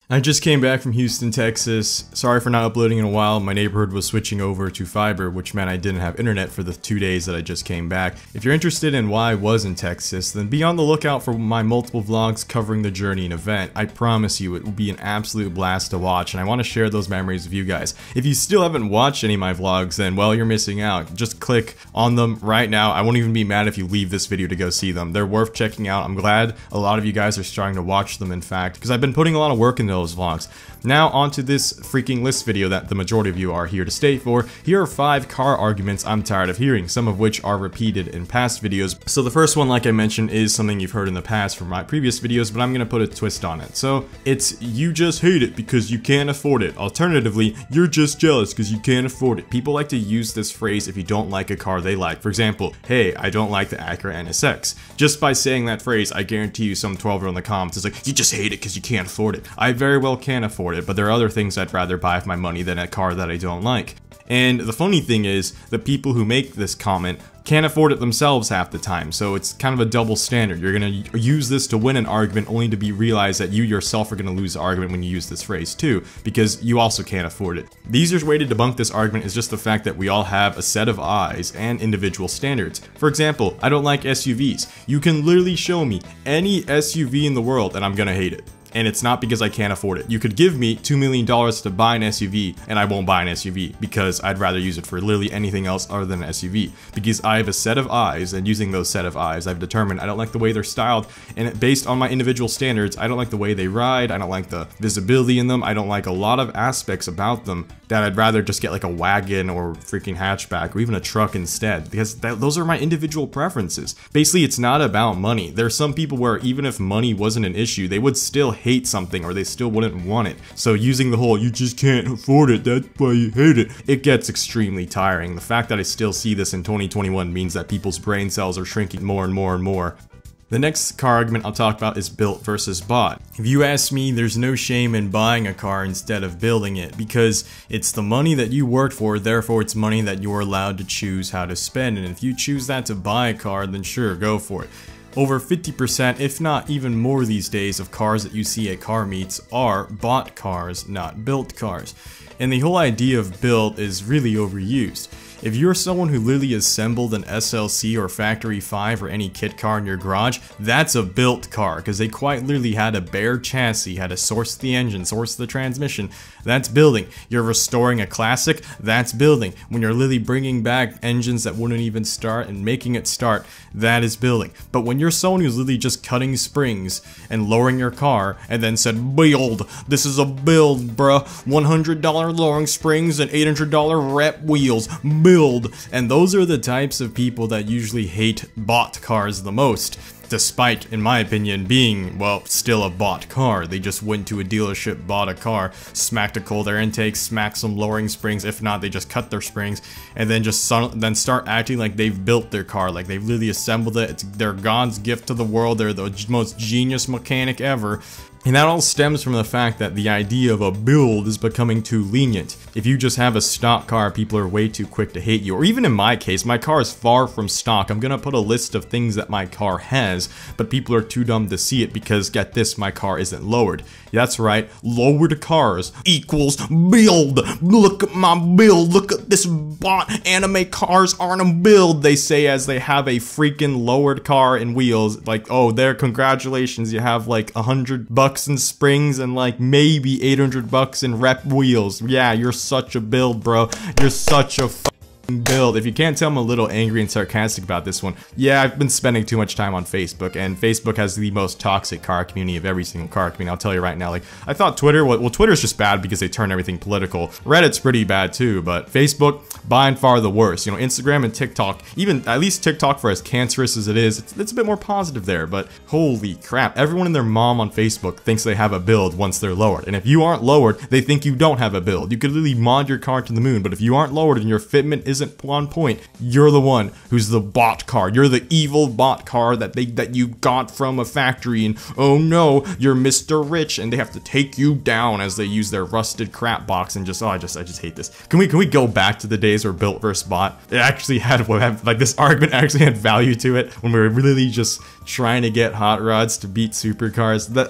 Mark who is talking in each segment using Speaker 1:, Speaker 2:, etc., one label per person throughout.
Speaker 1: I just came back from Houston, Texas. Sorry for not uploading in a while. My neighborhood was switching over to fiber, which meant I didn't have internet for the 2 days that I just came back. If you're interested in why I was in Texas, then be on the lookout for my multiple vlogs covering the journey and event. I promise you it will be an absolute blast to watch, and I want to share those memories with you guys. If you still haven't watched any of my vlogs, then well, you're missing out. Just click on them right now. I won't even be mad if you leave this video to go see them. They're worth checking out. I'm glad a lot of you guys are starting to watch them, in fact, because I've been putting a lot of work into those vlogs. Now onto this freaking list video that the majority of you are here to stay for. Here are 5 car arguments I'm tired of hearing, some of which are repeated in past videos. So the first one, like I mentioned, is something you've heard in the past from my previous videos, but I'm gonna put a twist on it. So it's, you just hate it because you can't afford it. Alternatively, you're just jealous because you can't afford it. People like to use this phrase if you don't like a car they like. For example, hey, I don't like the Acura NSX. Just by saying that phrase, I guarantee you some 12-year-old in the comments is like, you just hate it because you can't afford it. I very well can afford it, but there are other things I'd rather buy with my money than a car that I don't like. And the funny thing is, the people who make this comment can't afford it themselves half the time, so it's kind of a double standard. You're gonna use this to win an argument only to be realized that you yourself are gonna lose the argument when you use this phrase too, because you also can't afford it. The easiest way to debunk this argument is just the fact that we all have a set of eyes and individual standards. For example, I don't like SUVs. You can literally show me any SUV in the world and I'm gonna hate it. And it's not because I can't afford it. You could give me $2 million to buy an SUV and I won't buy an SUV because I'd rather use it for literally anything else other than an SUV. Because I have a set of eyes, and using those set of eyes, I've determined I don't like the way they're styled, and based on my individual standards, I don't like the way they ride, I don't like the visibility in them, I don't like a lot of aspects about them that I'd rather just get like a wagon or freaking hatchback or even a truck instead, because those are my individual preferences. Basically, it's not about money. There are some people where even if money wasn't an issue, they would still hate something or they still wouldn't want it. So using the whole, you just can't afford it, that's why you hate it, it gets extremely tiring. The fact that I still see this in 2021 means that people's brain cells are shrinking more and more and more. The next car argument I'll talk about is built versus bought. If you ask me, there's no shame in buying a car instead of building it, because it's the money that you worked for, therefore it's money that you're allowed to choose how to spend, and if you choose that to buy a car, then sure, go for it. Over 50%, if not even more these days, of cars that you see at car meets are bought cars, not built cars. And the whole idea of built is really overused. If you're someone who literally assembled an SLC or Factory 5 or any kit car in your garage, that's a built car, because they quite literally had a bare chassis, had to source the engine, source the transmission. That's building. You're restoring a classic, that's building. When you're literally bringing back engines that wouldn't even start and making it start, that is building. But when you're someone who's literally just cutting springs and lowering your car and then said, build, this is a build, bruh, $100 lowering springs and $800 rep wheels, build. And those are the types of people that usually hate bought cars the most, despite, in my opinion, being, well, still a bought car. They just went to a dealership, bought a car, smacked a cold air intake, smacked some lowering springs, if not, they just cut their springs, and then just start acting like they've built their car, like they've literally assembled it, it's their God's gift to the world, they're the most genius mechanic ever. And that all stems from the fact that the idea of a build is becoming too lenient. If you just have a stock car, people are way too quick to hate you. Or even in my case, my car is far from stock. I'm gonna put a list of things that my car has, but people are too dumb to see it because, get this, my car isn't lowered. That's right, lowered cars equals build. Look at my build, look at this bought anime cars aren't a build, they say as they have a freaking lowered car and wheels. Like, oh, there, congratulations, you have like $100 in springs and like maybe $800 in rep wheels. Yeah, you're such a build, bro. You're such a build. If you can't tell, I'm a little angry and sarcastic about this one. Yeah, I've been spending too much time on Facebook, and Facebook has the most toxic car community of every single car community. I'll tell you right now, like, I thought Twitter, well, Twitter's just bad because they turn everything political. Reddit's pretty bad too, but Facebook, by and far the worst. You know, Instagram and TikTok, even, at least TikTok, for as cancerous as it is, it's a bit more positive there, but holy crap, everyone and their mom on Facebook thinks they have a build once they're lowered, and if you aren't lowered, they think you don't have a build. You could literally mod your car to the moon, but if you aren't lowered and your fitment isn't on point, you're the one who's the bought car. You're the evil bought car that you got from a factory, and oh no, you're Mr. Rich, and they have to take you down as they use their rusted crap box and just, oh, I just hate this. Can we go back to the days where built versus bought? It actually had, like, this argument actually had value to it when we were really just trying to get hot rods to beat supercars. That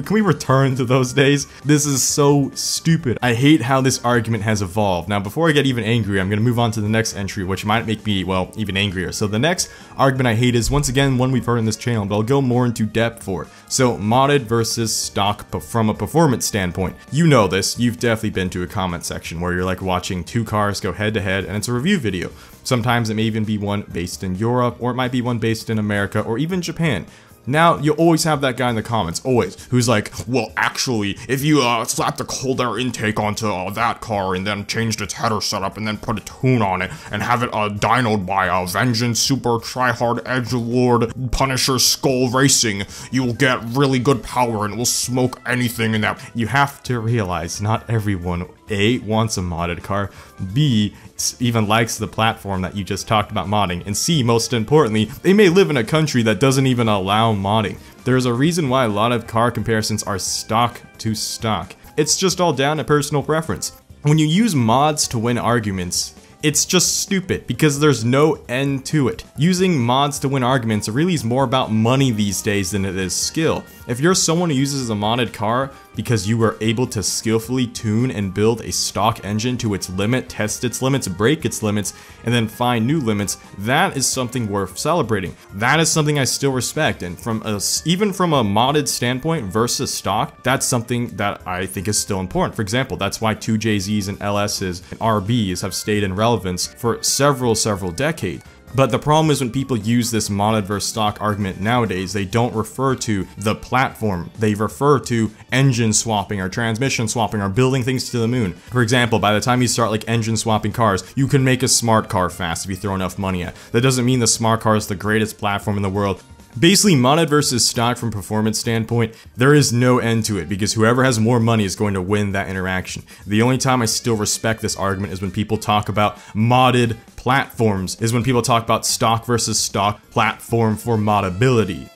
Speaker 1: can we return to those days? This is so stupid. I hate how this argument has evolved. Now, before I get even angry, I'm gonna move on to the next entry, which might make me, well, even angrier. So the next argument I hate is, once again, one we've heard in this channel, but I'll go more into depth for it. So modded versus stock from a performance standpoint. You know this, you've definitely been to a comment section where you're like watching two cars go head to head and it's a review video. Sometimes it may even be one based in Europe, or it might be one based in America, or even Japan. Now, you'll always have that guy in the comments, always, who's like, well, actually, if you slap the cold air intake onto that car and then change its header setup and then put a tune on it and have it dynoed by Vengeance, Super, Tryhard, Edgelord, Punisher, Skull Racing, you'll get really good power and it will smoke anything in that. You have to realize not everyone, A, wants a modded car, B, even likes the platform that you just talked about modding, and C, most importantly, they may live in a country that doesn't even allow modding. There's a reason why a lot of car comparisons are stock to stock. It's just all down to personal preference. When you use mods to win arguments, it's just stupid because there's no end to it. Using mods to win arguments really is more about money these days than it is skill. If you're someone who uses a modded car because you were able to skillfully tune and build a stock engine to its limit, test its limits, break its limits, and then find new limits, that is something worth celebrating. That is something I still respect, and even from a modded standpoint versus stock, that's something that I think is still important. For example, that's why 2JZs and LSs and RBs have stayed in relevance for several decades. But the problem is when people use this modded versus stock argument nowadays, they don't refer to the platform. They refer to engine swapping or transmission swapping or building things to the moon. For example, by the time you start like engine swapping cars, you can make a smart car fast if you throw enough money at it. That doesn't mean the smart car is the greatest platform in the world. Basically, modded versus stock from performance standpoint, there is no end to it because whoever has more money is going to win that interaction. The only time I still respect this argument is when people talk about modded platforms, is when people talk about stock versus stock platform for moddability.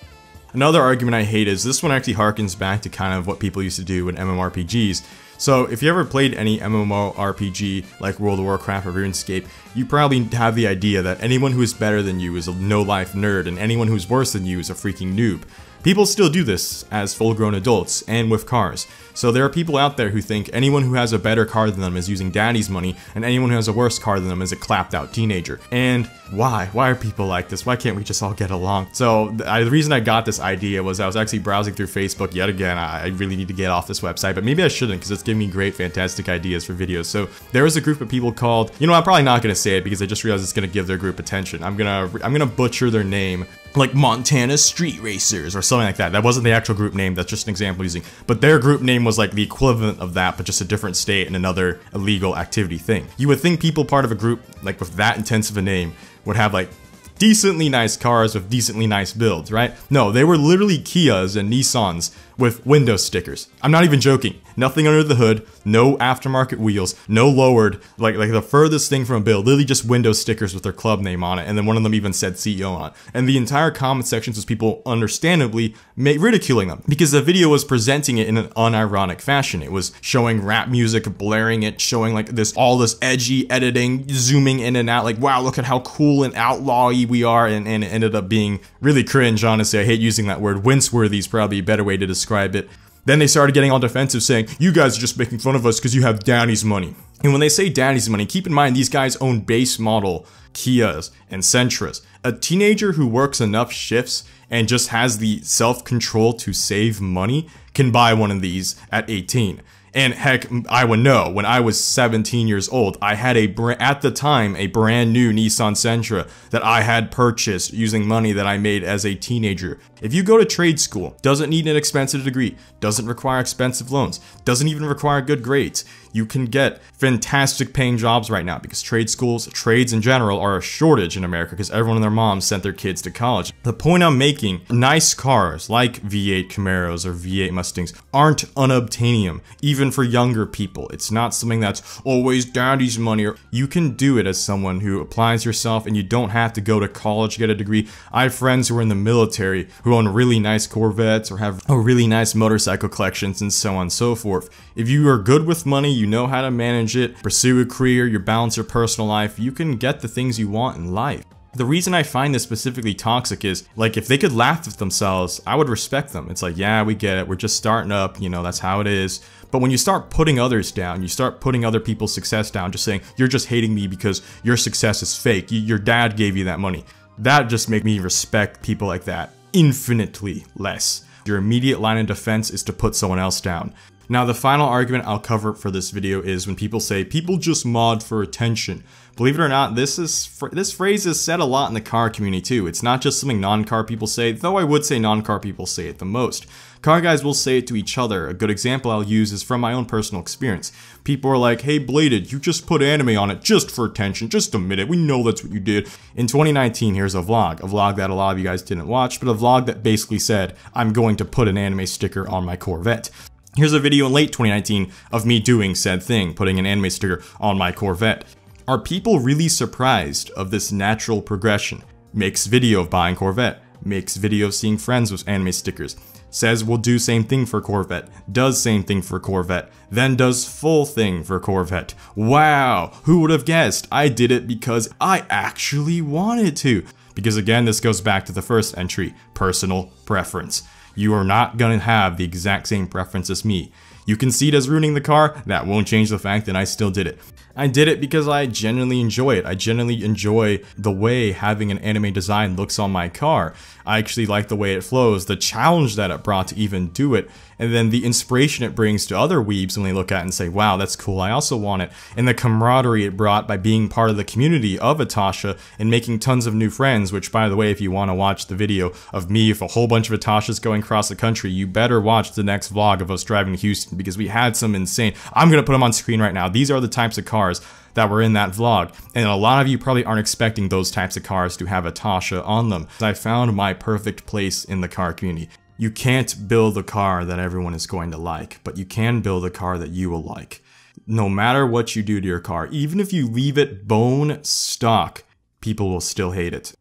Speaker 1: Another argument I hate is, this one actually harkens back to kind of what people used to do in MMORPGs. So if you ever played any MMORPG like World of Warcraft or RuneScape, you probably have the idea that anyone who is better than you is a no-life nerd and anyone who's worse than you is a freaking noob. People still do this as full-grown adults and with cars. So there are people out there who think anyone who has a better car than them is using daddy's money, and anyone who has a worse car than them is a clapped-out teenager. And why? Why are people like this? Why can't we just all get along? So the reason I got this idea was I was actually browsing through Facebook yet again. I really need to get off this website, but maybe I shouldn't because it's giving me great, fantastic ideas for videos. So there was a group of people called, you know, I'm probably not gonna say it because I just realized it's gonna give their group attention. I'm gonna butcher their name, like Montana Street Racers or something like that. That wasn't the actual group name, that's just an example using. But their group name was like the equivalent of that, but just a different state and another illegal activity thing. You would think people part of a group like with that intensive a name would have like decently nice cars with decently nice builds, right? No, they were literally Kias and Nissans with window stickers. I'm not even joking. Nothing under the hood, no aftermarket wheels, no lowered, like the furthest thing from a build, literally just window stickers with their club name on it, and then one of them even said CEO on it. And the entire comment sections was people understandably ridiculing them, because the video was presenting it in an unironic fashion. It was showing rap music, blaring it, showing like all this edgy editing, zooming in and out, like, wow, look at how cool and outlaw-y we are, and it ended up being really cringe, honestly. I hate using that word. Wince-worthy is probably a better way to describe it. Then they started getting all defensive saying, you guys are just making fun of us because you have daddy's money. And when they say daddy's money, keep in mind these guys own base model Kias and Sentras. A teenager who works enough shifts and just has the self-control to save money can buy one of these at 18. And heck, I would know, when I was 17 years old, I had at the time, a brand new Nissan Sentra that I had purchased using money that I made as a teenager. If you go to trade school, doesn't need an expensive degree, doesn't require expensive loans, doesn't even require good grades, you can get fantastic paying jobs right now because trade schools, trades in general, are a shortage in America because everyone and their moms sent their kids to college. The point I'm making, nice cars like V8 Camaros or V8 Mustangs aren't unobtainium, even for younger people. It's not something that's always daddy's money. You can do it as someone who applies yourself and you don't have to go to college to get a degree. I have friends who are in the military who own really nice Corvettes or have really nice motorcycle collections and so on and so forth. If you are good with money, you know how to manage it, pursue a career, you balance your personal life, you can get the things you want in life. The reason I find this specifically toxic is, like, if they could laugh at themselves, I would respect them. It's like, yeah, we get it. We're just starting up, you know, that's how it is. But when you start putting others down, you start putting other people's success down, just saying, you're just hating me because your success is fake. Your dad gave you that money. That just makes me respect people like that infinitely less. Your immediate line of defense is to put someone else down. Now, the final argument I'll cover for this video is when people say, people just mod for attention. Believe it or not, this phrase is said a lot in the car community too. It's not just something non-car people say, though I would say non-car people say it the most. Car guys will say it to each other. A good example I'll use is from my own personal experience. People are like, hey Bladed, you just put anime on it just for attention, just admit it, we know that's what you did. In 2019, here's a vlog that a lot of you guys didn't watch, but a vlog that basically said, I'm going to put an anime sticker on my Corvette. Here's a video in late 2019 of me doing said thing, putting an anime sticker on my Corvette. Are people really surprised of this natural progression? Makes video of buying Corvette, makes video of seeing friends with anime stickers, says we'll do same thing for Corvette, does same thing for Corvette, then does full thing for Corvette. Wow, who would have guessed? I did it because I actually wanted to. Because again, this goes back to the first entry, personal preference. You are not gonna have the exact same preference as me. You can see it as ruining the car, that won't change the fact that I still did it. I did it because I genuinely enjoy it. I genuinely enjoy the way having an anime design looks on my car. I actually like the way it flows, the challenge that it brought to even do it, and then the inspiration it brings to other weebs when they look at it and say, wow, that's cool, I also want it. And the camaraderie it brought by being part of the community of Atasha and making tons of new friends, which by the way, if you want to watch the video of me with a whole bunch of Atashas going across the country, you better watch the next vlog of us driving to Houston because we had some insane, I'm going to put them on screen right now. These are the types of cars that were in that vlog, and a lot of you probably aren't expecting those types of cars to have Atasha on them. I found my perfect place in the car community. You can't build a car that everyone is going to like, but you can build a car that you will like. No matter what you do to your car, even if you leave it bone stock, people will still hate it.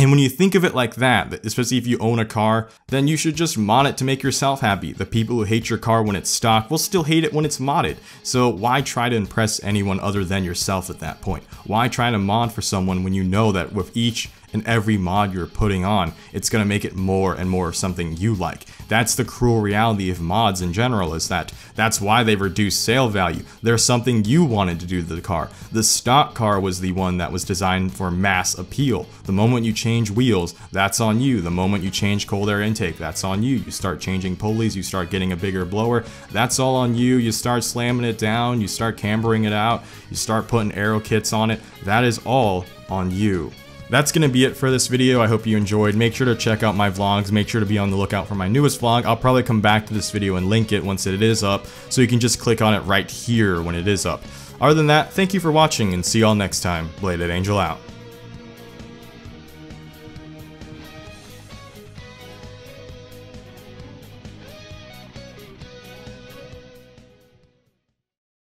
Speaker 1: And when you think of it like that, especially if you own a car, then you should just mod it to make yourself happy. The people who hate your car when it's stock will still hate it when it's modded. So why try to impress anyone other than yourself at that point? Why try to mod for someone when you know that with each and every mod you're putting on, it's going to make it more and more of something you like? That's the cruel reality of mods in general, is that that's why they reduce sale value. There's something you wanted to do to the car. The stock car was the one that was designed for mass appeal. The moment you change wheels, that's on you. The moment you change cold air intake, that's on you. You start changing pulleys, you start getting a bigger blower, that's all on you. You start slamming it down, you start cambering it out, you start putting aero kits on it, that is all on you. That's going to be it for this video. I hope you enjoyed. Make sure to check out my vlogs. Make sure to be on the lookout for my newest vlog. I'll probably come back to this video and link it once it is up, so you can just click on it right here when it is up. Other than that, thank you for watching and see y'all next time. Bladed Angel out.